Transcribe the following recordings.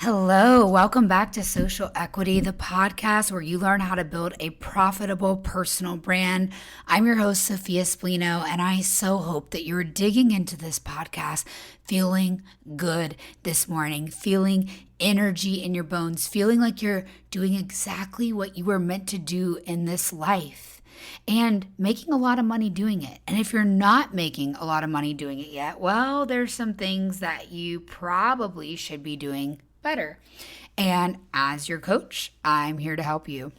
Hello, welcome back to Social Equity, the podcast where you learn how to build a profitable personal brand. I'm your host, Sophia Spallino, and I so hope that you're digging into this podcast feeling good this morning, feeling energy in your bones, feeling like you're doing exactly what you were meant to do in this life, and making a lot of money doing it. And if you're not making a lot of money doing it yet, well, there's some things that you probably should be doing better. And as your coach, I'm here to help you.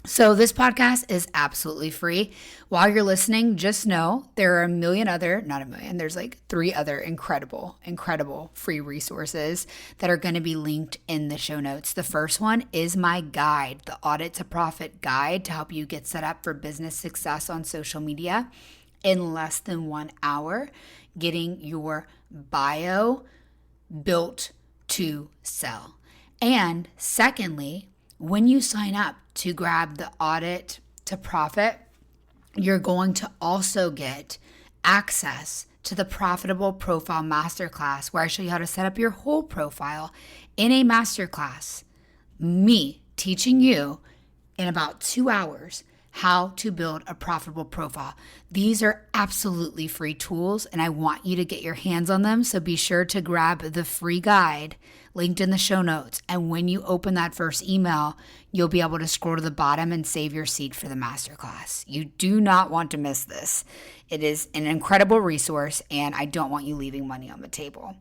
So this podcast is absolutely free. While you're listening, just know there are there's like 3 other incredible free resources that are going to be linked in the show notes. The first one is my guide, the Audit to Profit guide, to help you get set up for business success on social media in less than 1 hour, getting your bio built to sell. And secondly, when you sign up to grab the Audit to Profit, you're going to also get access to the Profitable Profile Masterclass, where I show you how to set up your whole profile in a masterclass. Me teaching you in about 2 hours how to build a profitable profile. These are absolutely free tools, and I want you to get your hands on them. So be sure to grab the free guide linked in the show notes. And when you open that first email, you'll be able to scroll to the bottom and save your seat for the masterclass. You do not want to miss this. It is an incredible resource, and I don't want you leaving money on the table.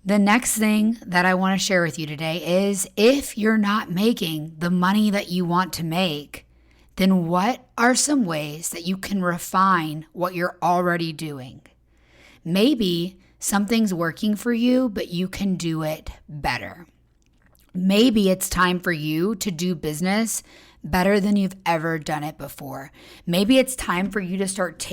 The next thing that I want to share with you today is, if you're not making the money that you want to make, then what are some ways that you can refine what you're already doing? Maybe something's working for you, but you can do it better. Maybe it's time for you to do business better than you've ever done it before. Maybe it's time for you to start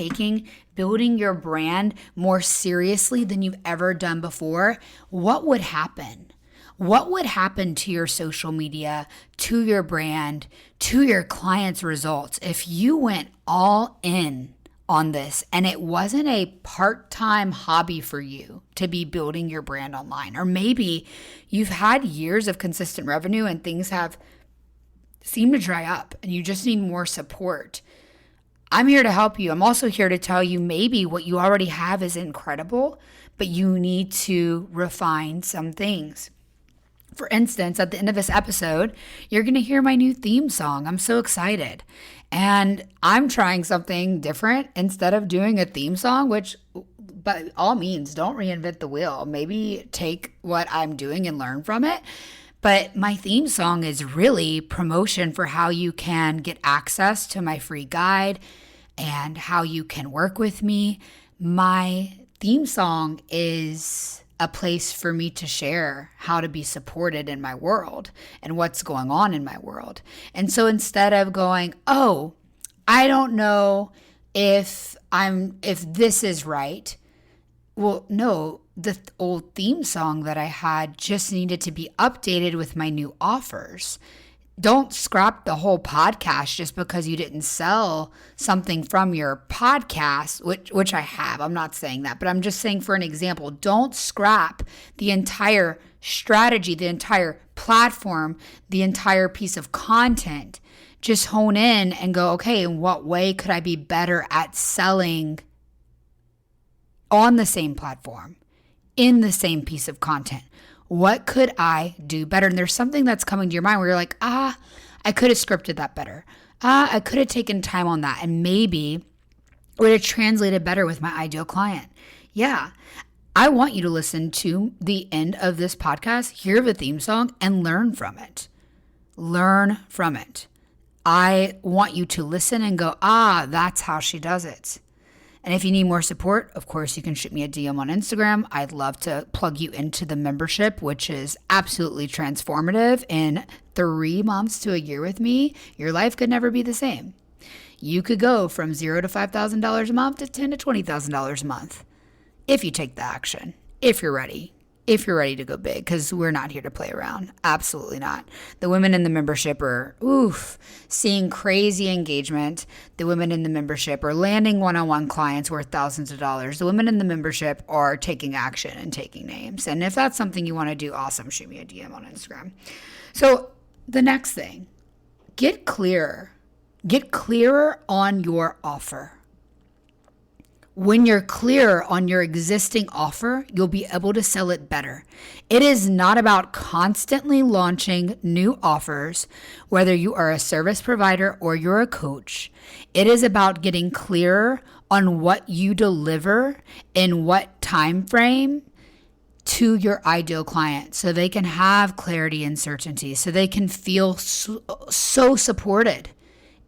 building your brand more seriously than you've ever done before. What would happen? What would happen to your social media, to your brand, to your clients' results if you went all in on this and it wasn't a part-time hobby for you to be building your brand online? Or maybe you've had years of consistent revenue and things have seemed to dry up and you just need more support. I'm here to help you. I'm also here to tell you maybe what you already have is incredible, but you need to refine some things. For instance, at the end of this episode, you're going to hear my new theme song. I'm so excited. And I'm trying something different. Instead of doing a theme song, which by all means, don't reinvent the wheel. Maybe take what I'm doing and learn from it. But my theme song is really promotion for how you can get access to my free guide and how you can work with me. My theme song is a place for me to share how to be supported in my world and what's going on in my world. And so instead of going, oh, I don't know if this is right. Well, no, the old theme song that I had just needed to be updated with my new offers. Don't scrap the whole podcast just because you didn't sell something from your podcast, which I have. I'm not saying that, but I'm just saying, for an example, don't scrap the entire strategy, the entire platform, the entire piece of content. Just hone in and go, okay, in what way could I be better at selling on the same platform, in the same piece of content? What could I do better? And there's something that's coming to your mind where you're like, I could have scripted that better. I could have taken time on that, and maybe it would have translated better with my ideal client. Yeah. I want you to listen to the end of this podcast, hear the theme song, and learn from it. Learn from it. I want you to listen and go, that's how she does it. And if you need more support, of course, you can shoot me a DM on Instagram. I'd love to plug you into the membership, which is absolutely transformative. In 3 months to a year with me, your life could never be the same. You could go from $0 to $5,000 a month to $10,000 to $20,000 a month if you take the action, if you're ready. if you're ready to go big, because we're not here to play around. Absolutely not. The women in the membership are, seeing crazy engagement. The women in the membership are landing one-on-one clients worth thousands of dollars. The women in the membership are taking action and taking names. And if that's something you want to do, awesome, shoot me a DM on Instagram. So the next thing, get clearer. Get clearer on your offer. When you're clear on your existing offer, you'll be able to sell it better. It is not about constantly launching new offers, whether you are a service provider or you're a coach. It is about getting clearer on what you deliver in what time frame to your ideal client, so they can have clarity and certainty, so they can feel so supported.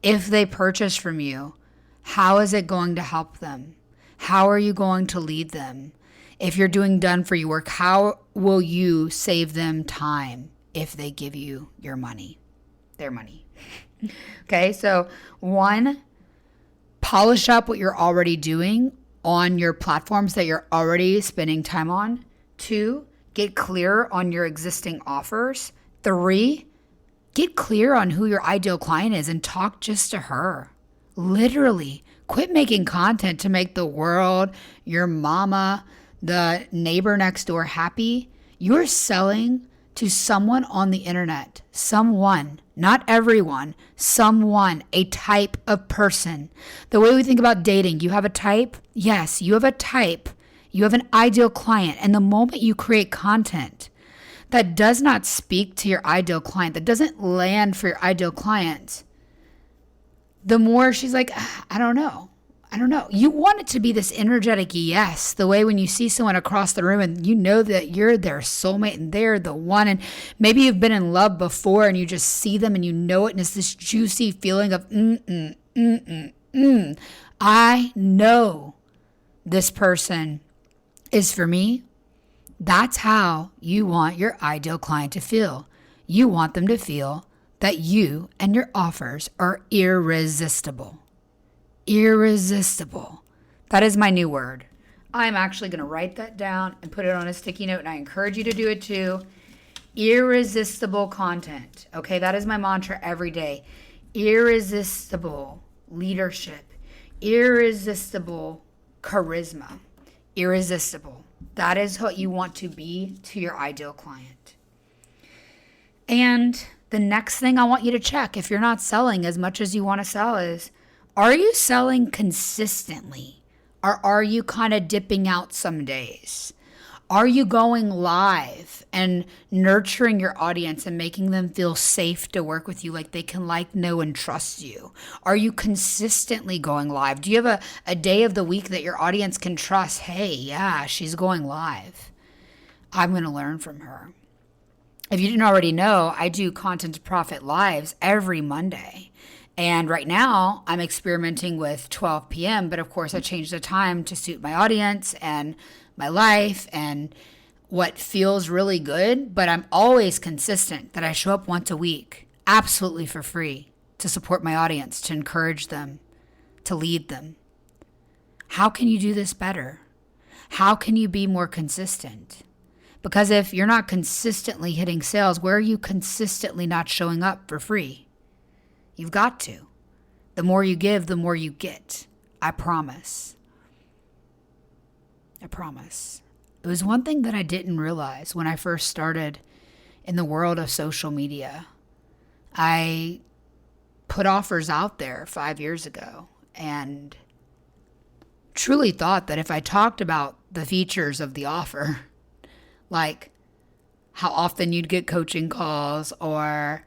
If they purchase from you, how is it going to help them? How are you going to lead them? If you're doing done for you work, how will you save them time if they give you your money, their money? Okay, so 1, polish up what you're already doing on your platforms that you're already spending time on. 2, get clear on your existing offers. 3, get clear on who your ideal client is and talk just to her. Literally. Quit making content to make the world, your mama, the neighbor next door happy. You're selling to someone on the internet. Someone, not everyone, someone, a type of person. The way we think about dating, you have a type? Yes, you have a type. You have an ideal client. And the moment you create content that does not speak to your ideal client, that doesn't land for your ideal client, the more she's like, I don't know. You want it to be this energetic yes. The way when you see someone across the room and you know that you're their soulmate and they're the one. And maybe you've been in love before and you just see them and you know it. And it's this juicy feeling of, I know this person is for me. That's how you want your ideal client to feel. You want them to feel that you and your offers are irresistible. Irresistible. That is my new word. I'm actually going to write that down and put it on a sticky note, and I encourage you to do it too. Irresistible content. Okay, that is my mantra every day. Irresistible leadership. Irresistible charisma. Irresistible. That is what you want to be to your ideal client. And the next thing I want you to check, if you're not selling as much as you want to sell, is, are you selling consistently? Or are you kind of dipping out some days? Are you going live and nurturing your audience and making them feel safe to work with you, like they can know, and trust you? Are you consistently going live? Do you have a day of the week that your audience can trust? Hey, yeah, she's going live. I'm going to learn from her. If you didn't already know, I do Content to Profit Lives every Monday. And right now, I'm experimenting with 12 p.m., but of course, I changed the time to suit my audience and my life and what feels really good. But I'm always consistent that I show up once a week, absolutely for free, to support my audience, to encourage them, to lead them. How can you do this better? How can you be more consistent? Because if you're not consistently hitting sales, where are you consistently not showing up for free? You've got to. The more you give, the more you get. I promise. I promise. It was one thing that I didn't realize when I first started in the world of social media. I put offers out there 5 years ago and truly thought that if I talked about the features of the offer, like how often you'd get coaching calls or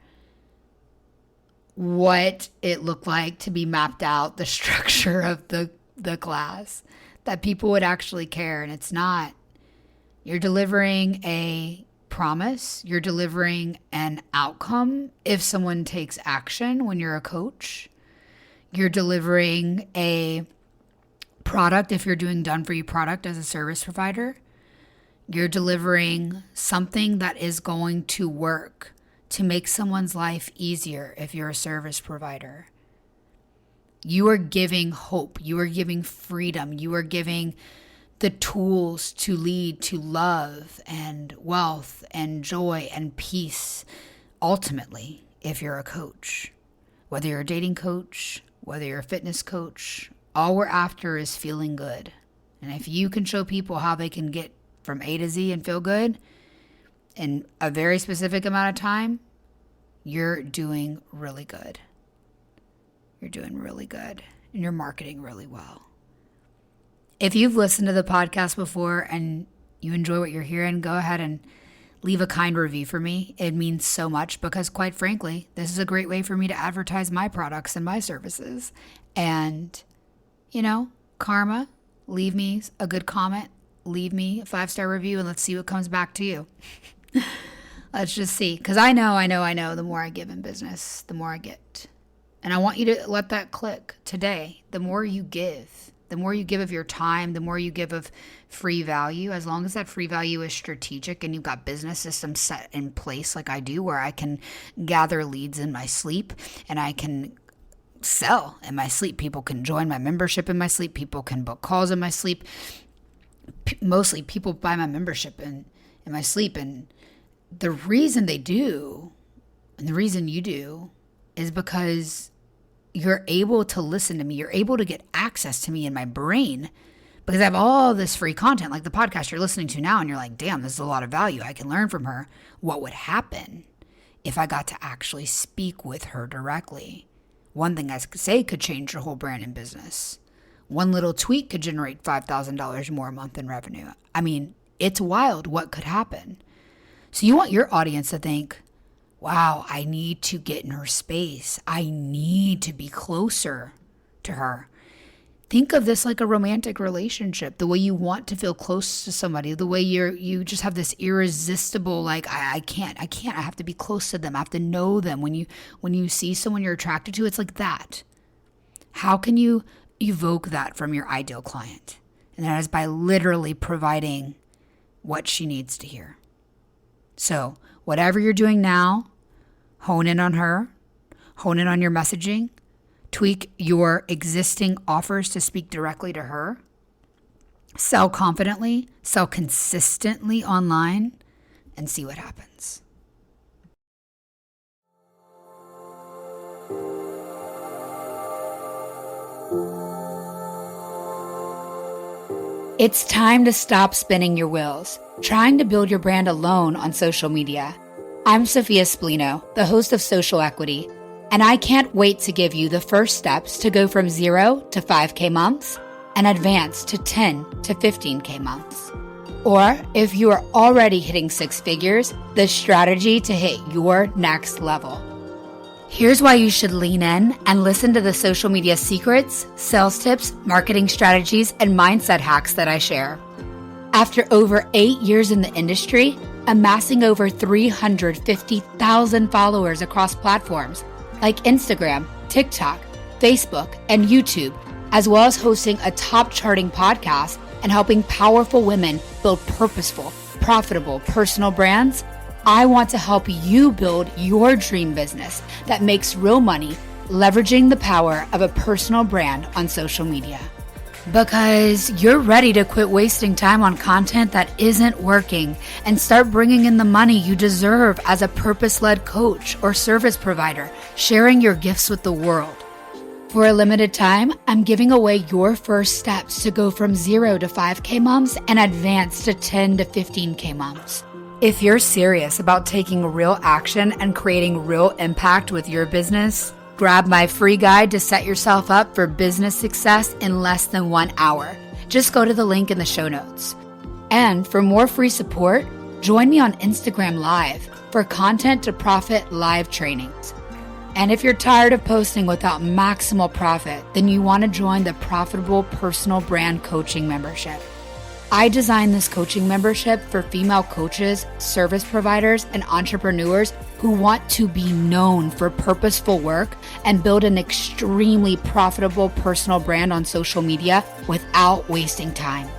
what it looked like to be mapped out, the structure of the class, that people would actually care. And it's not. You're delivering a promise. You're delivering an outcome if someone takes action when you're a coach. You're delivering a product if you're doing done for you product as a service provider. You're delivering something that is going to work to make someone's life easier if you're a service provider. You are giving hope. You are giving freedom. You are giving the tools to lead to love and wealth and joy and peace ultimately if you're a coach. Whether you're a dating coach, whether you're a fitness coach, all we're after is feeling good. And if you can show people how they can get from A to Z and feel good in a very specific amount of time, you're doing really good. You're doing really good, and you're marketing really well. If you've listened to the podcast before and you enjoy what you're hearing, go ahead and leave a kind review for me. It means so much because, quite frankly, this is a great way for me to advertise my products and my services. And, karma, leave me a good comment, leave me a 5-star review, and let's see what comes back to you. Let's just see. Because I know, the more I give in business, the more I get. And I want you to let that click today. The more you give of your time, the more you give of free value, as long as that free value is strategic and you've got business systems set in place like I do, where I can gather leads in my sleep and I can sell in my sleep. People can join my membership in my sleep. People can book calls in my sleep. Mostly people buy my membership in my sleep. And the reason they do, and the reason you do, is because you're able to listen to me. You're able to get access to me in my brain because I have all this free content, like the podcast you're listening to now, and you're like, damn, this is a lot of value. I can learn from her. What would happen if I got to actually speak with her directly? One thing I could say could change your whole brand and business. One little tweet could generate $5,000 more a month in revenue. I mean, it's wild what could happen. So you want your audience to think, wow, I need to get in her space. I need to be closer to her. Think of this like a romantic relationship, the way you want to feel close to somebody, the way you just have this irresistible, like, I can't, I have to be close to them. I have to know them. When you see someone you're attracted to, it's like that. How can you evoke that from your ideal client? And that is by literally providing what she needs to hear. So whatever you're doing now, hone in on her, hone in on your messaging, tweak your existing offers to speak directly to her, sell confidently, sell consistently online, and see what happens. It's time to stop spinning your wheels, trying to build your brand alone on social media. I'm Sophia Spallino, the host of Social Equity, and I can't wait to give you the first steps to go from 0 to 5K months and advance to 10 to 15K months. Or if you are already hitting 6 figures, the strategy to hit your next level. Here's why you should lean in and listen to the social media secrets, sales tips, marketing strategies, and mindset hacks that I share. After over 8 years in the industry, amassing over 350,000 followers across platforms like Instagram, TikTok, Facebook, and YouTube, as well as hosting a top charting podcast and helping powerful women build purposeful, profitable personal brands, I want to help you build your dream business that makes real money, leveraging the power of a personal brand on social media. Because you're ready to quit wasting time on content that isn't working and start bringing in the money you deserve as a purpose-led coach or service provider, sharing your gifts with the world. For a limited time, I'm giving away your first steps to go from 0 to 5K moms and advance to 10 to 15K moms. If you're serious about taking real action and creating real impact with your business, grab my free guide to set yourself up for business success in less than 1 hour. Just go to the link in the show notes. And for more free support, join me on Instagram Live for Content to Profit live trainings. And if you're tired of posting without maximal profit, then you want to join the Profitable Personal Brand Coaching Membership. I designed this coaching membership for female coaches, service providers, and entrepreneurs who want to be known for purposeful work and build an extremely profitable personal brand on social media without wasting time.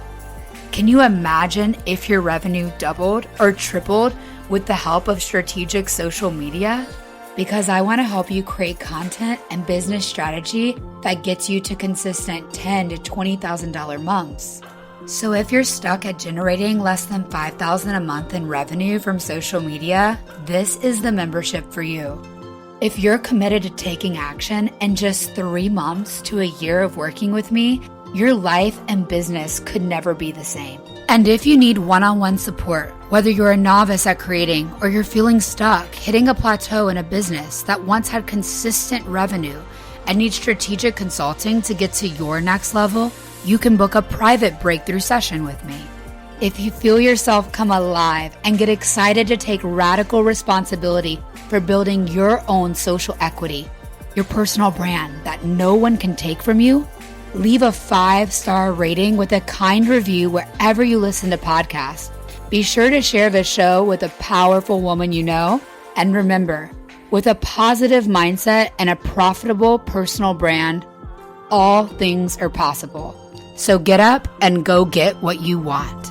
Can you imagine if your revenue doubled or tripled with the help of strategic social media? Because I want to help you create content and business strategy that gets you to consistent $10,000 to $20,000 months. So if you're stuck at generating less than $5,000 a month in revenue from social media, this is the membership for you. If you're committed to taking action in just 3 months to a year of working with me, your life and business could never be the same. And if you need one-on-one support, whether you're a novice at creating or you're feeling stuck, hitting a plateau in a business that once had consistent revenue and needs strategic consulting to get to your next level, you can book a private breakthrough session with me. If you feel yourself come alive and get excited to take radical responsibility for building your own social equity, your personal brand that no one can take from you, leave a 5-star rating with a kind review wherever you listen to podcasts. Be sure to share the show with a powerful woman you know. And remember, with a positive mindset and a profitable personal brand, all things are possible. So get up and go get what you want.